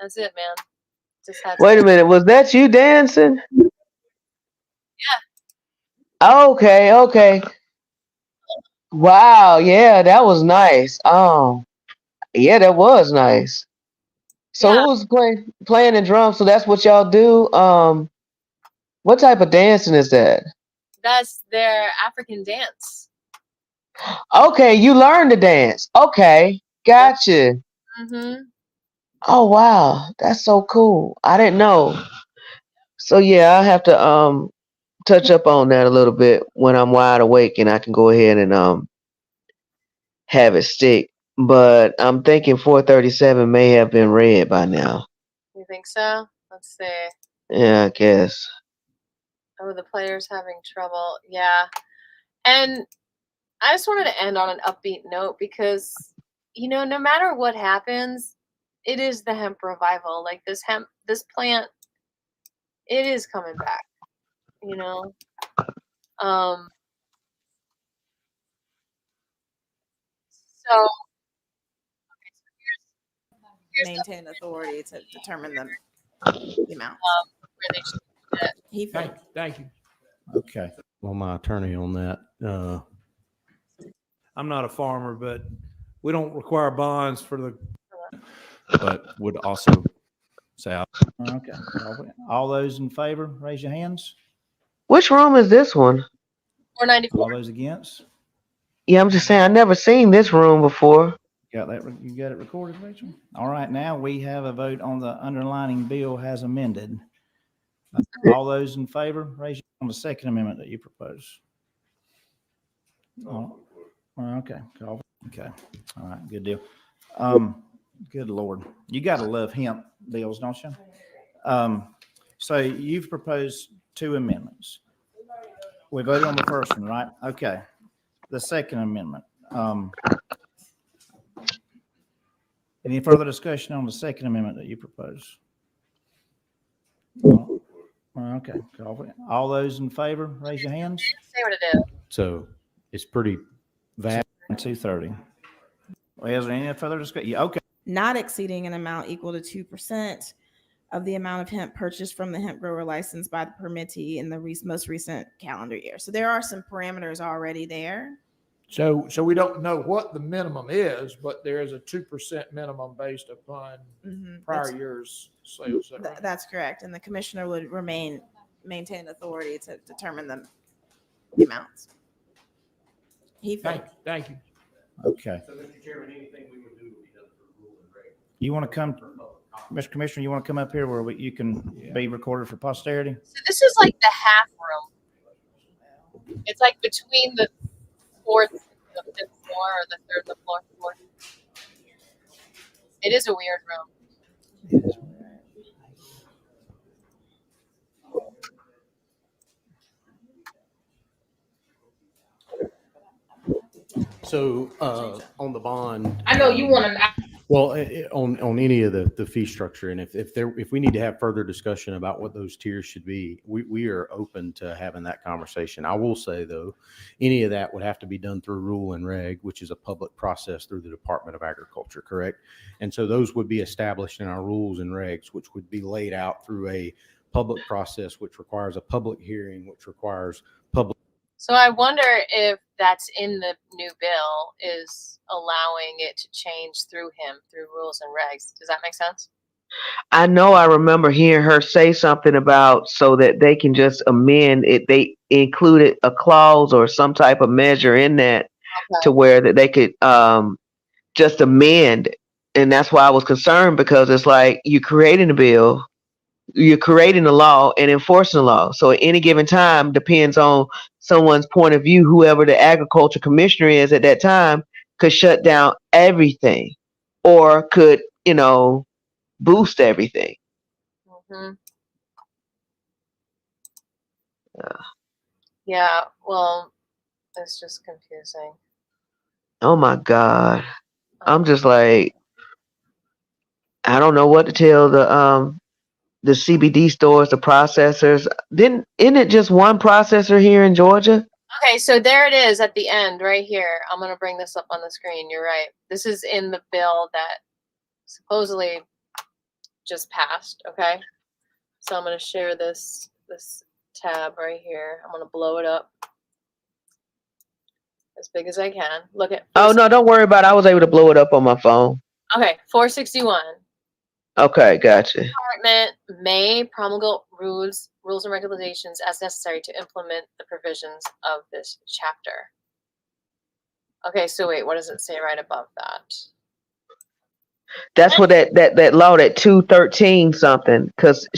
That's it, man. Just had Wait to. a minute, was that you dancing? Yeah. Okay. Wow, yeah, that was nice. Yeah, that was nice. So Yeah. who was playing the drums? So that's what y'all do. What type of dancing is that? That's their African dance. Okay, you learned to dance. Okay, Yep. gotcha. Oh wow, that's so cool. I didn't know. So yeah, I have to touch up on that a little bit when I'm wide awake and I can go ahead and have it stick. But I'm thinking 437 may have been read by now. You think so? Let's see. Yeah, I guess. Oh, the player's having trouble. Yeah. And I just wanted to end on an upbeat note because, no matter what happens, it is the hemp revival. Like this plant, it is coming back, So, okay, so here's Maintain authority to determine the amount. where they should do that. Thank you. Okay. Well, my attorney on that. I'm not a farmer, but we don't require bonds for the. But would also say, Okay. All those in favor, raise your hands. Which room is this one? 494. All those against? Yeah, I'm just saying I never seen this room before. You got it recorded, Rachel? All right, now we have a vote on the underlining bill as amended. All those in favor, raise your hand on the second amendment that you propose. Oh, okay. Okay. All right, good deal. Good Lord. You got to love hemp bills, don't you? So you've proposed two amendments. We voted on the first one, right? Okay. The second amendment. Any further discussion on the second amendment that you propose? Okay. All those in favor, raise your hands. Say what it is. so it's pretty vast. 230. Well, is there any further discussion? Yeah, okay. Not exceeding an amount equal to 2% of the amount of hemp purchased from the hemp grower licensed by the permittee in the most recent calendar year. So there are some parameters already there. So we don't know what the minimum is, but there is a 2% minimum based upon prior year's sales. Right? That's correct. And the commissioner would maintain authority to determine the amounts. Thank you. Okay. So, Mr. Chairman, anything we would do would be done for rule and reg. You want to come, Mr. Commissioner, you want to come up here where you can be recorded for posterity? So this is like the half room. It's like between the fourth and the fifth floor, or the third and the fourth floor. It is a weird room. So on the bond, I know you want to. well, on any of the fee structure, and if we need to have further discussion about what those tiers should be, we are open to having that conversation. I will say though, any of that would have to be done through rule and reg, which is a public process through the Department of Agriculture, correct? And so those would be established in our rules and regs, which would be laid out through a public process, which requires a public hearing, which requires public. So I wonder if that's in the new bill, is allowing it to change through rules and regs. Does that make sense? I know I remember hearing her say something about so that they can just amend it. They included a clause or some type of measure in that to where that they could just amend. And that's why I was concerned, because it's like you're creating a bill, you're creating a law and enforcing the law. So at any given time, depends on someone's point of view, whoever the agriculture commissioner is at that time could shut down everything or could, boost everything. Yeah, well, it's just confusing. Oh my God. I'm just like, I don't know what to tell the CBD stores, the processors. Isn't it just one processor here in Georgia? Okay, so there it is at the end right here. I'm going to bring this up on the screen. You're right. This is in the bill that supposedly just passed. Okay, so I'm going to share this tab right here. I'm going to blow it up as big as I can. Look at. Oh no, don't worry about it. I was able to blow it up on my phone. Okay, 461. Okay, gotcha. Department may promulgate rules and regulations as necessary to implement the provisions of this chapter. Okay, so wait, what does it say right above that? That's what that law, that 213 something, because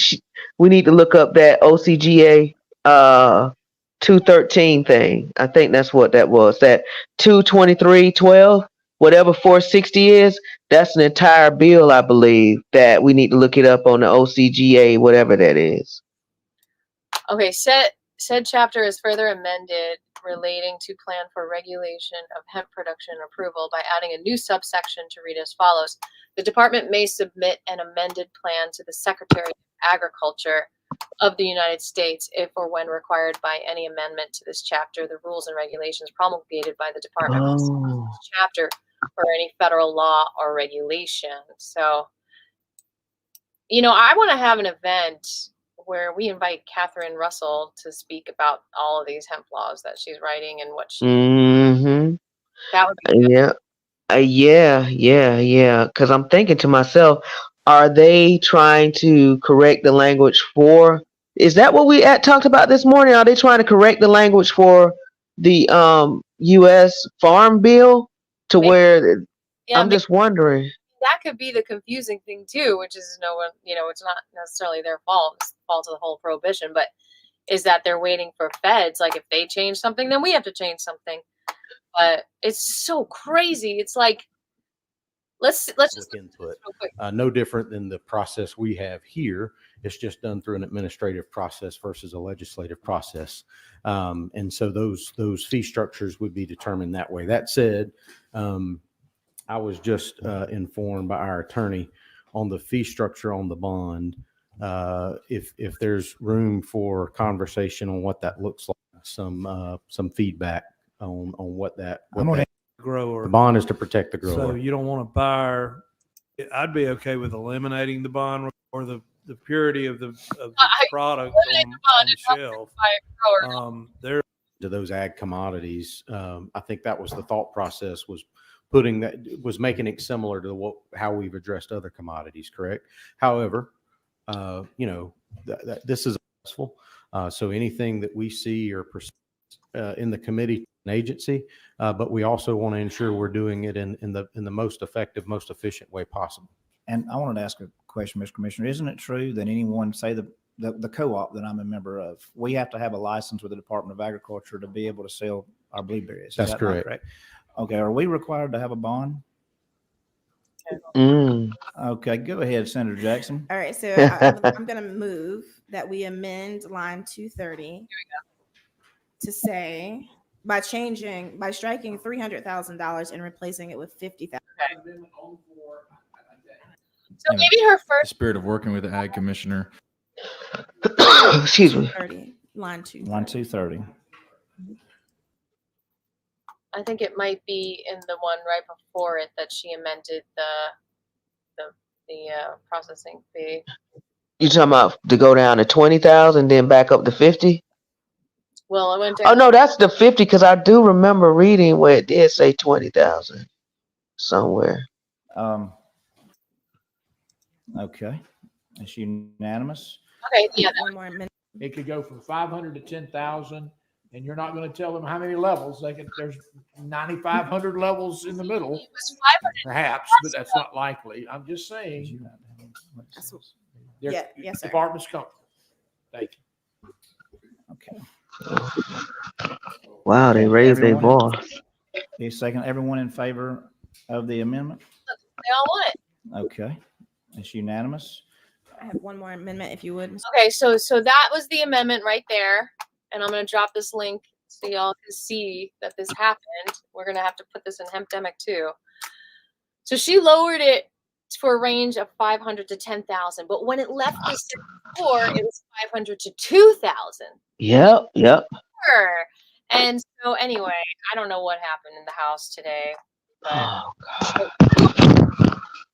we need to look up that OCGA 213 thing. I think that's what that was. That 223.12, whatever 460 is, that's an entire bill, I believe, that we need to look it up on the OCGA, whatever that is. Okay, said chapter is further amended relating to plan for regulation of hemp production and approval by adding a new subsection to read as follows. The department may submit an amended plan to the Secretary of Agriculture of the United States if or when required by any amendment to this chapter, the rules and regulations promulgated by the department this chapter or any federal law or regulation. So, you know, I want to have an event where we invite Catherine Russell to speak about all of these hemp laws that she's writing and what she. That would be good. Yeah. Because I'm thinking to myself, are they trying to correct the language for? Is that what we talked about this morning? Are they trying to correct the language for the U.S. Farm Bill to Maybe. where? Yeah, I'm just wondering. That could be the confusing thing too, which is no one, you know, it's not necessarily their fault. It's the fault of the whole prohibition, but is that they're waiting for feds. Like if they change something, then we have to change something. But it's so crazy. It's like, let's just look into it. No different than the process we have here. It's just done through an administrative process versus a legislative process. And so those fee structures would be determined that way. That said, I was just informed by our attorney on the fee structure on the bond. If there's room for conversation on what that looks like, some feedback on what that. Grower. The bond is to protect the grower. So you don't want to buy. I'd be okay with eliminating the bond or the purity of the product on the shelf. There to those ag commodities, I think that was the thought process, was making it similar to how we've addressed other commodities. Correct. However, this is successful. So anything that we see or in the committee and agency, but we also want to ensure we're doing it in the most effective, most efficient way possible. And I wanted to ask a question, Mr. Commissioner. Isn't it true that anyone, say the co-op that I'm a member of, we have to have a license with the Department of Agriculture to be able to sell our blueberries? That's correct. Okay. Are we required to have a bond? Okay. Go ahead, Senator Jackson. All right. So I'm going to move that we amend line 230. Here we go. To say by striking $300,000 and replacing it with $50,000. So maybe her first spirit of working with the ag commissioner. Excuse me. 30, line 2. Line 230. I think it might be in the one right before it that she amended the processing fee. You talking about to go down to 20,000, then back up to 50? Well, I went down. Oh no, that's the 50, because I do remember reading where it did say 20,000 somewhere. Okay, it's unanimous. Okay, yeah. One more minute. It could go from 500 to 10,000, and you're not going to tell them how many levels. There's 9,500 levels in the middle, It was 500. perhaps, but that's not likely. I'm just saying. Yes, sir. Department's comfortable. Thank you. Okay. Wow, they raised their voice. A second. Everyone in favor of the amendment? They all want it. Okay, it's unanimous. I have one more amendment, if you would. Okay, so that was the amendment right there, and I'm going to drop this link so y'all can see that this happened. We're going to have to put this in HEMPDEMIC too. So she lowered it for a range of 500 to 10,000, but when it left the floor, it was 500 to 2,000. Yep. And so anyway, I don't know what happened in the House today, but Oh God.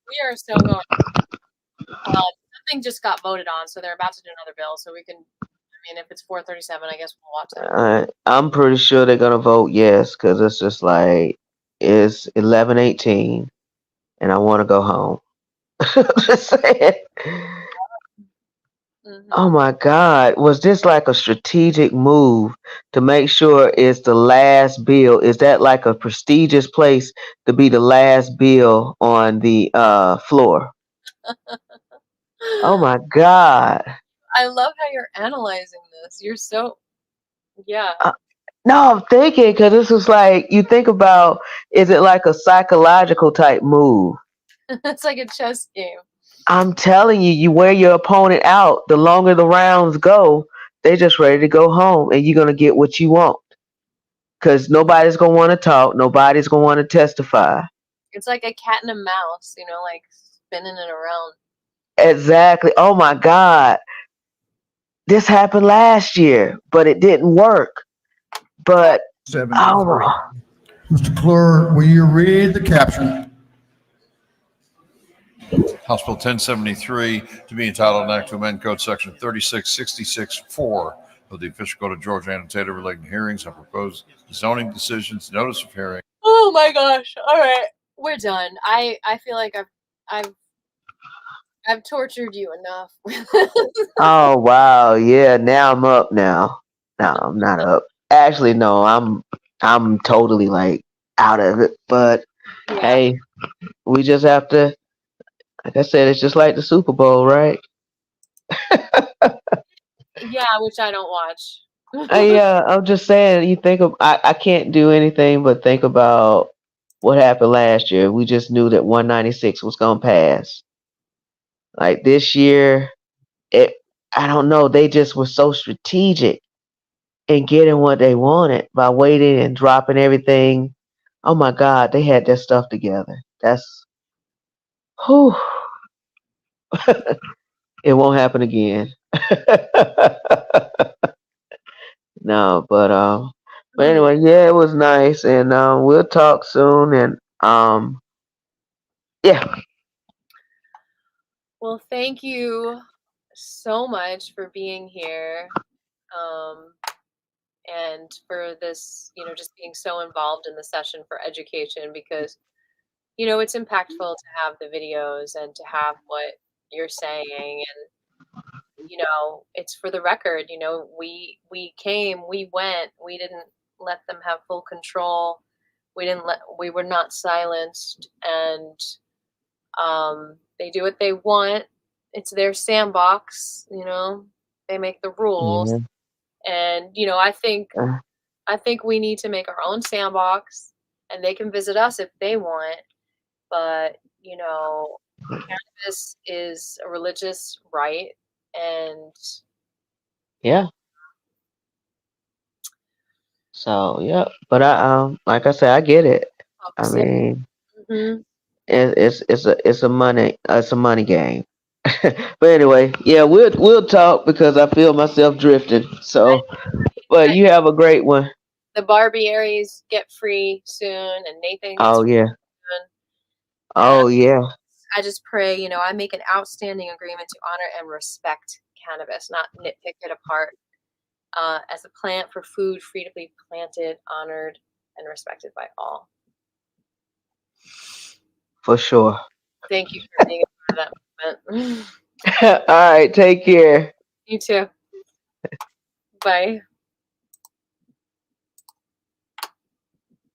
we are so going. thing just got voted on, so they're about to do another bill. So we can, I mean, if it's 4:37, I guess we'll watch that. I'm pretty sure they're gonna vote yes, because it's just like it's 11:18, and I want to go home. Just saying. Oh my God, was this like a strategic move to make sure it's the last bill? Is that like a prestigious place to be the last bill on the floor? Oh my God. I love how you're analyzing this. You're so, yeah. No, I'm thinking because this is like you think about, is it like a psychological type move? It's like a chess game. I'm telling you, you wear your opponent out. The longer the rounds go, they just ready to go home, and you're gonna get what you want. Because nobody's gonna want to talk. Nobody's gonna want to testify. It's like a cat and a mouse, like spinning it around. Exactly. Oh my God. This happened last year, but it didn't work. But 73. Mr. Clerk, will you read the caption? House Bill 1073 to be entitled an act to amend code section 3666-4 of the official code of Georgia annotated relating to hearings on proposed zoning decisions, notice of hearing. Oh my gosh. All right. We're done. I feel like I've tortured you enough. oh wow, yeah. Now I'm up. Now, no, I'm not up. Actually, no, I'm totally like out of it. But Yeah. hey, we just have to. Like I said, it's just like the Super Bowl, right? Yeah, which I don't watch. I'm just saying. You think of I can't do anything but think about what happened last year. We just knew that 196 was gonna pass. Like this year, I don't know. They just were so strategic in getting what they wanted by waiting and dropping everything. Oh my God, they had their stuff together. That's whew. It won't happen again. No, but anyway, yeah, it was nice, and we'll talk soon, and yeah. Well, thank you so much for being here, and for this, just being so involved in the session for education, because it's impactful to have the videos and to have what you're saying, and it's for the record. We came, we went, we didn't let them have full control. We were not silenced, and they do what they want. It's their sandbox, they make the rules. And I think we need to make our own sandbox, and they can visit us if they want. But cannabis is a religious right, and Yeah. So yeah, but I like I said, I get it. I mean, it's a money game. But anyway, yeah, we'll talk because I feel myself drifting. So, but you have a great one. The Barbie Aries get free soon, and Nathan gets Oh free yeah. soon. Oh yeah. I just pray, I make an outstanding agreement to honor and respect cannabis, not nitpick it apart. As a plant for food, free to be planted, honored, and respected by all. For sure. Thank you for being a part of that movement. All right, take care. You too. Bye.